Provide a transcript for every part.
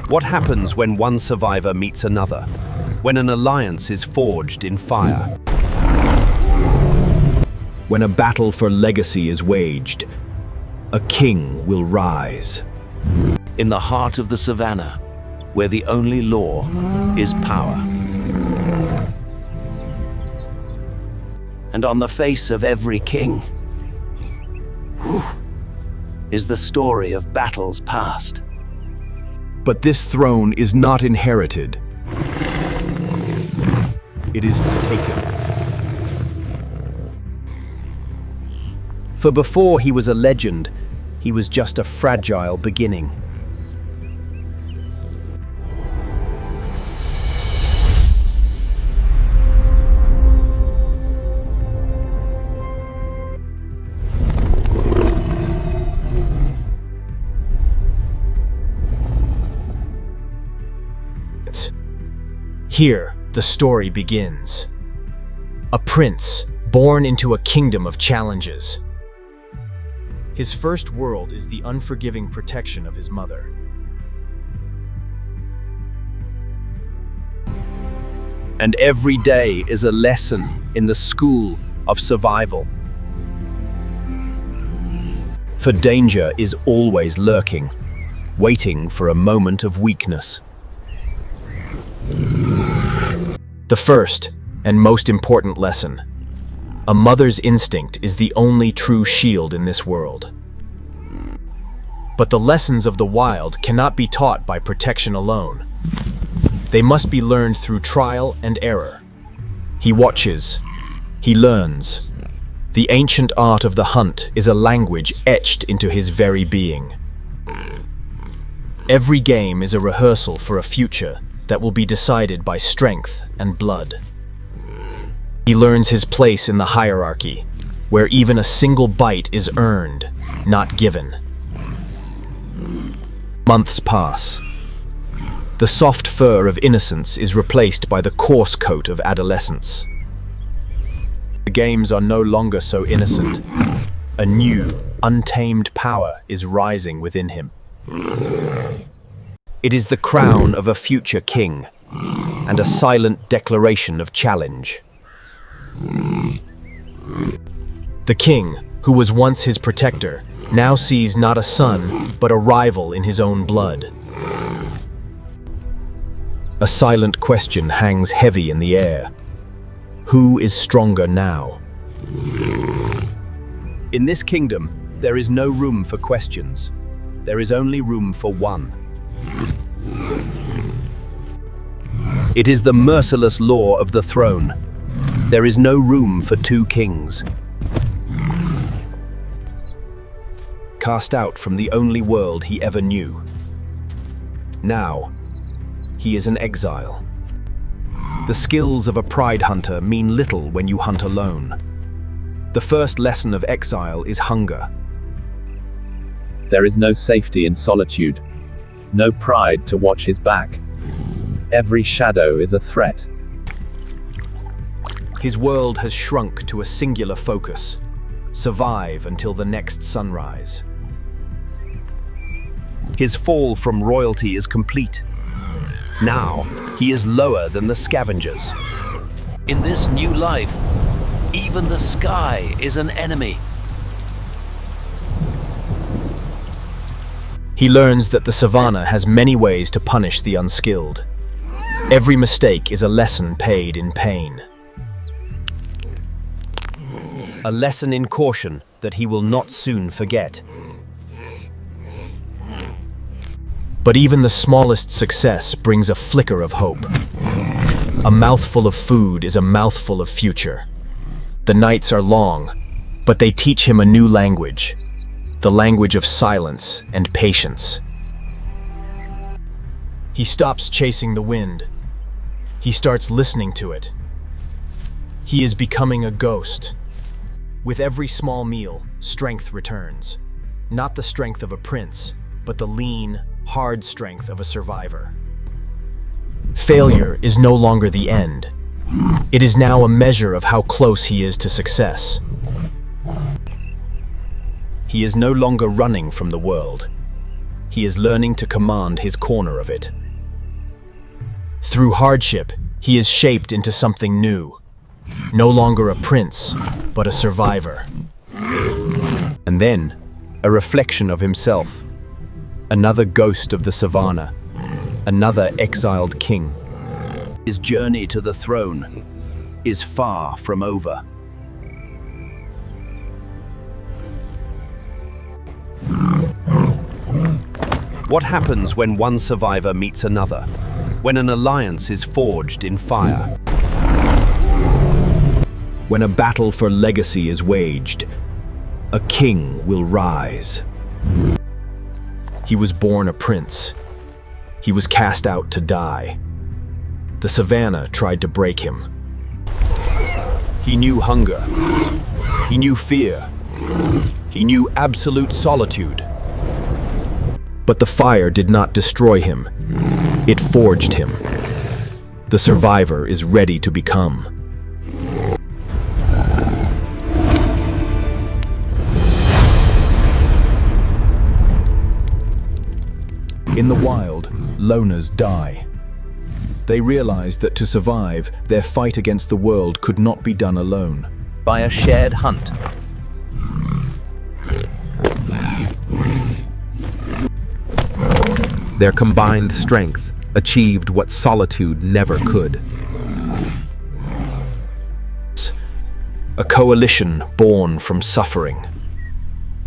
What happens when one survivor meets another? When an alliance is forged in fire? When a battle for legacy is waged, a king will rise. In the heart of the savannah, where the only law is power. And on the face of every king is the story of battles past. But this throne is not inherited. It is taken. For before he was a legend, he was just a fragile beginning. Here, the story begins. A prince, born into a kingdom of challenges. His first world is the unforgiving protection of his mother. And every day is a lesson in the school of survival. For danger is always lurking, waiting for a moment of weakness. The first and most important lesson: a mother's instinct is the only true shield in this world. But the lessons of the wild cannot be taught by protection alone. They must be learned through trial and error. He watches, he learns. The ancient art of the hunt is a language etched into his very being. Every game is a rehearsal for a future that will be decided by strength and blood. He learns his place in the hierarchy, where even a single bite is earned, not given. Months pass. The soft fur of innocence is replaced by the coarse coat of adolescence. The games are no longer so innocent. A new, untamed power is rising within him. It is the crown of a future king, and a silent declaration of challenge. The king, who was once his protector, now sees not a son, but a rival in his own blood. A silent question hangs heavy in the air. Who is stronger now? In this kingdom, there is no room for questions. There is only room for one. It is the merciless law of the throne. There is no room for two kings. Cast out from the only world he ever knew. Now, he is an exile. The skills of a pride hunter mean little when you hunt alone. The first lesson of exile is hunger. There is no safety in solitude. No pride to watch his back. Every shadow is a threat. His world has shrunk to a singular focus. Survive until the next sunrise. His fall from royalty is complete. Now, he is lower than the scavengers. In this new life, even the sky is an enemy. He learns that the savannah has many ways to punish the unskilled. Every mistake is a lesson paid in pain. A lesson in caution that he will not soon forget. But even the smallest success brings a flicker of hope. A mouthful of food is a mouthful of future. The nights are long, but they teach him a new language. The language of silence and patience. He stops chasing the wind. He starts listening to it. He is becoming a ghost. With every small meal, strength returns. Not the strength of a prince, but the lean, hard strength of a survivor. Failure is no longer the end. It is now a measure of how close he is to success. He is no longer running from the world. he is learning to command his corner of it. Through hardship, he is shaped into something new. No longer a prince, but a survivor. And then, a reflection of himself. Another ghost of the savannah. Another exiled king. His journey to the throne is far from over. What happens when one survivor meets another? When an alliance is forged in fire? When a battle for legacy is waged, a king will rise. He was born a prince. He was cast out to die. The savannah tried to break him. He knew hunger. He knew fear. He knew absolute solitude. But the fire did not destroy him. It forged him. The survivor is ready to become. In the wild, loners die. They realized that to survive, their fight against the world could not be done alone. By a shared hunt. Their combined strength achieved what solitude never could. A coalition born from suffering.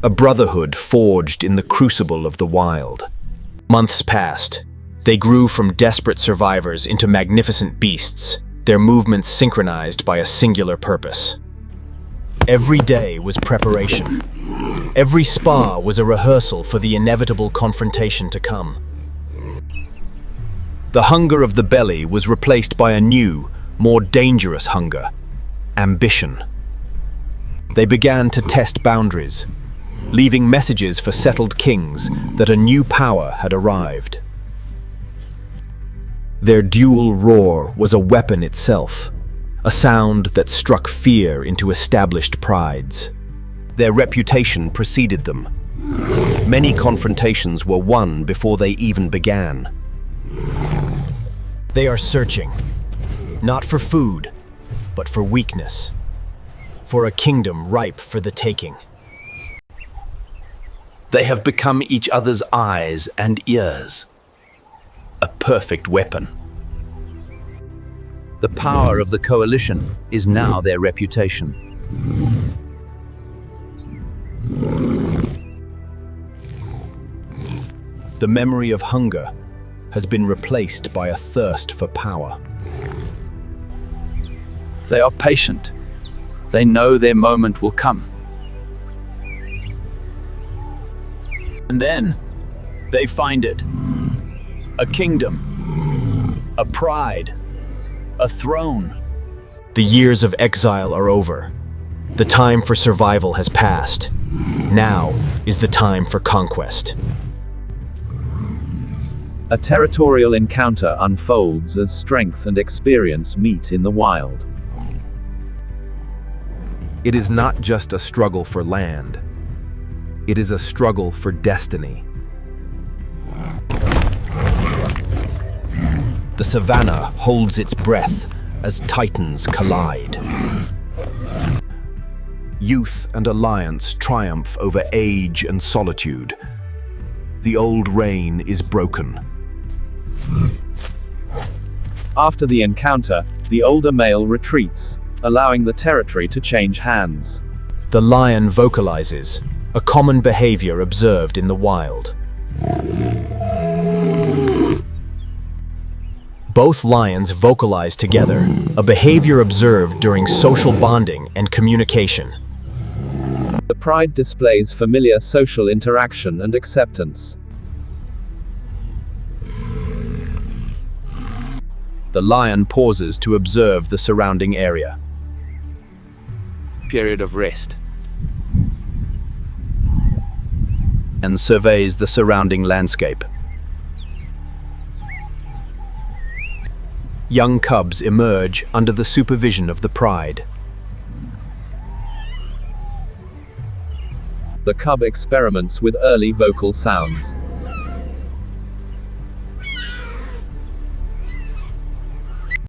A brotherhood forged in the crucible of the wild. Months passed. They grew from desperate survivors into magnificent beasts, their movements synchronized by a singular purpose. Every day was preparation. Every spa was a rehearsal for the inevitable confrontation to come. The hunger of the belly was replaced by a new, more dangerous hunger: ambition. They began to test boundaries, leaving messages for settled kings that a new power had arrived. Their dual roar was a weapon itself, a sound that struck fear into established prides. Their reputation preceded them. Many confrontations were won before they even began. They are searching, not for food, but for weakness, for a kingdom ripe for the taking. They have become each other's eyes and ears. A perfect weapon. The power of the coalition is now their reputation. The memory of hunger has been replaced by a thirst for power. They are patient. They know their moment will come. And then they find it. A kingdom, a pride, a throne. The years of exile are over. The time for survival has passed. Now is the time for conquest. A territorial encounter unfolds as strength and experience meet in the wild. It is not just a struggle for land. It is a struggle for destiny. The savannah holds its breath as titans collide. Youth and alliance triumph over age and solitude. The old reign is broken. After the encounter, the older male retreats, allowing the territory to change hands. The lion vocalizes, a common behavior observed in the wild. Both lions vocalize together, a behavior observed during social bonding and communication. The pride displays familiar social interaction and acceptance. The lion pauses to observe the surrounding area. Period of rest. And surveys the surrounding landscape. Young cubs emerge under the supervision of the pride. The cub experiments with early vocal sounds.